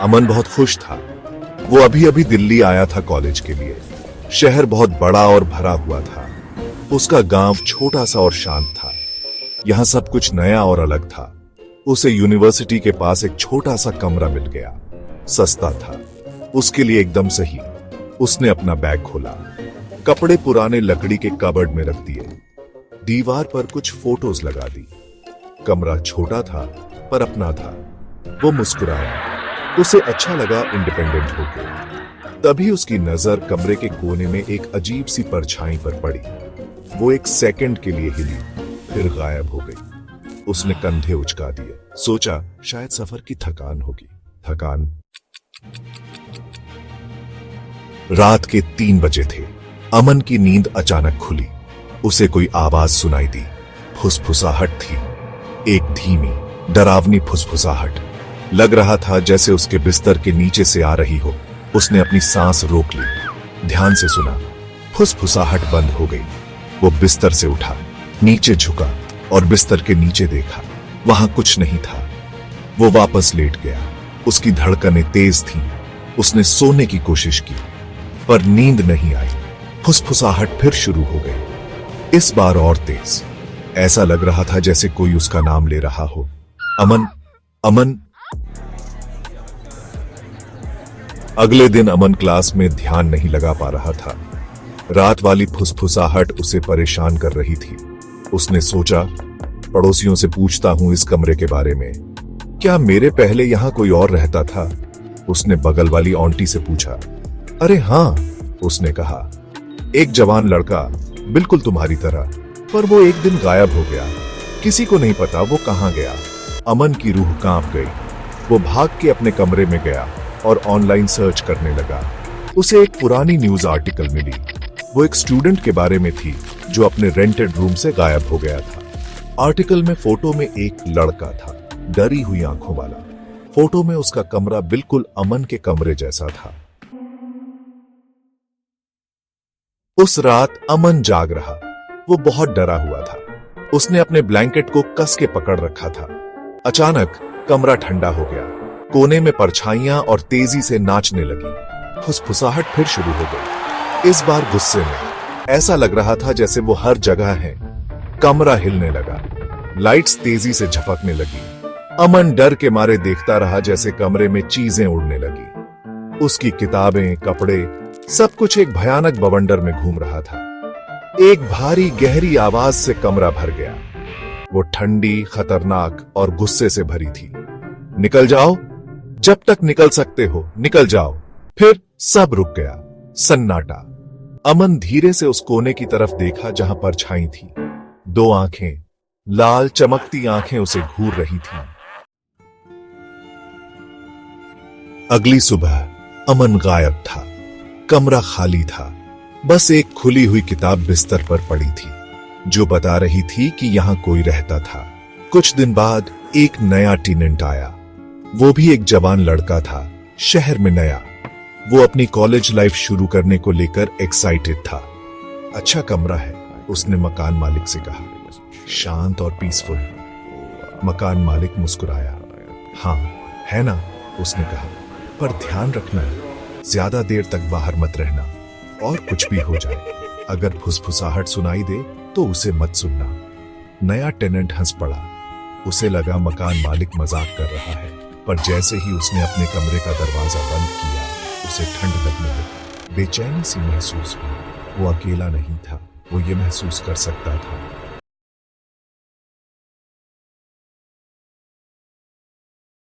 अमन बहुत खुश था। वो अभी अभी दिल्ली आया था कॉलेज के लिए। शहर बहुत बड़ा और भरा हुआ था। उसका गांव छोटा सा और शांत था। यहां सब कुछ नया और अलग था। उसे यूनिवर्सिटी के पास एक छोटा सा कमरा मिल गया। सस्ता था, उसके लिए एकदम सही। उसने अपना बैग खोला, कपड़े पुराने लकड़ी के कबर्ड में रख दिए, दीवार पर कुछ फोटोज लगा दी। कमरा छोटा था पर अपना था। वो मुस्कुराया। उसे अच्छा लगा इंडिपेंडेंट होकर। तभी उसकी नजर कमरे के कोने में एक अजीब सी परछाई पर पड़ी। वो एक सेकंड के लिए हिली, फिर गायब हो गई। उसने कंधे उचका दिए, सोचा शायद सफर की थकान होगी। थकान। रात के 3 बजे थे। अमन की नींद अचानक खुली। उसे कोई आवाज सुनाई दी। फुसफुसाहट थी, एक धीमी डरावनी फुसफुसाहट। लग रहा था जैसे उसके बिस्तर के नीचे से आ रही हो। उसने अपनी सांस रोक ली, ध्यान से सुना। फुसफुसाहट बंद हो गई। वो बिस्तर से उठा, नीचे झुका और बिस्तर के नीचे देखा। वहां कुछ नहीं था। वो वापस लेट गया। उसकी धड़कनें तेज थीं। उसने सोने की कोशिश की पर नींद नहीं आई। फुसफुसाहट फिर शुरू हो गई, इस बार और तेज। ऐसा लग रहा था जैसे कोई उसका नाम ले रहा हो। अमन, अमन। अगले दिन अमन क्लास में ध्यान नहीं लगा पा रहा था। रात वाली फुसफुसाहट उसे परेशान कर रही थी। उसने सोचा, पड़ोसियों से पूछता हूं इस कमरे के बारे में। क्या मेरे पहले यहां कोई और रहता था? उसने बगल वाली आंटी से पूछा। अरे हां, उसने कहा, एक जवान लड़का, बिल्कुल तुम्हारी तरह, पर वो एक दिन गायब हो गया। किसी को नहीं पता वो कहां गया। अमन की रूह कांप गई। वो भाग के अपने कमरे में गया और ऑनलाइन सर्च करने लगा। उसे एक पुरानी न्यूज आर्टिकल मिली। वो एक स्टूडेंट के बारे में थी जो अपने रेंटेड रूम से गायब हो गया था। आर्टिकल में फोटो में एक लड़का था, डरी हुई आंखों वाला। फोटो में उसका कमरा बिल्कुल अमन के कमरे जैसा था। उस रात अमन जाग रहा। वो बहुत डरा हुआ था। उसने अपने ब्लैंकेट को कस के पकड़ रखा था। अचानक कमरा ठंडा हो गया। कोने में परछाइयां और तेजी से नाचने लगी। फुसफुसाहट फिर शुरू हो गई, इस बार गुस्से में। ऐसा लग रहा था जैसे वो हर जगह है। कमरा हिलने लगा, लाइट्स तेजी से झपकने लगी। अमन डर के मारे देखता रहा जैसे कमरे में चीजें उड़ने लगी। उसकी किताबें, कपड़े, सब कुछ एक भयानक बवंडर में घूम रहा था। एक भारी गहरी आवाज से कमरा भर गया। वो ठंडी, खतरनाक और गुस्से से भरी थी। निकल जाओ, जब तक निकल सकते हो निकल जाओ। फिर सब रुक गया, सन्नाटा। अमन धीरे से उस कोने की तरफ देखा जहां परछाई थी। 2 आंखें, लाल चमकती आंखें उसे घूर रही थीं। अगली सुबह अमन गायब था। कमरा खाली था। बस एक खुली हुई किताब बिस्तर पर पड़ी थी जो बता रही थी कि यहां कोई रहता था। कुछ दिन बाद एक नया टेनेंट आया। वो भी एक जवान लड़का था, शहर में नया। वो अपनी कॉलेज लाइफ शुरू करने को लेकर एक्साइटेड था। अच्छा कमरा है, उसने मकान मालिक से कहा। शांत और पीसफुल। मकान मालिक मुस्कुराया। हाँ है ना, उसने कहा, पर ध्यान रखना, ज्यादा देर तक बाहर मत रहना और कुछ भी हो जाए, अगर फुसफुसाहट सुनाई दे तो उसे मत सुनना। नया टेनेंट हंस पड़ा। उसे लगा मकान मालिक मजाक कर रहा है, पर जैसे ही उसने अपने कमरे का दरवाजा बंद किया, उसे ठंड लगने लगी। बेचैनी सी महसूस हुई। वो अकेला नहीं था। वो ये महसूस कर सकता था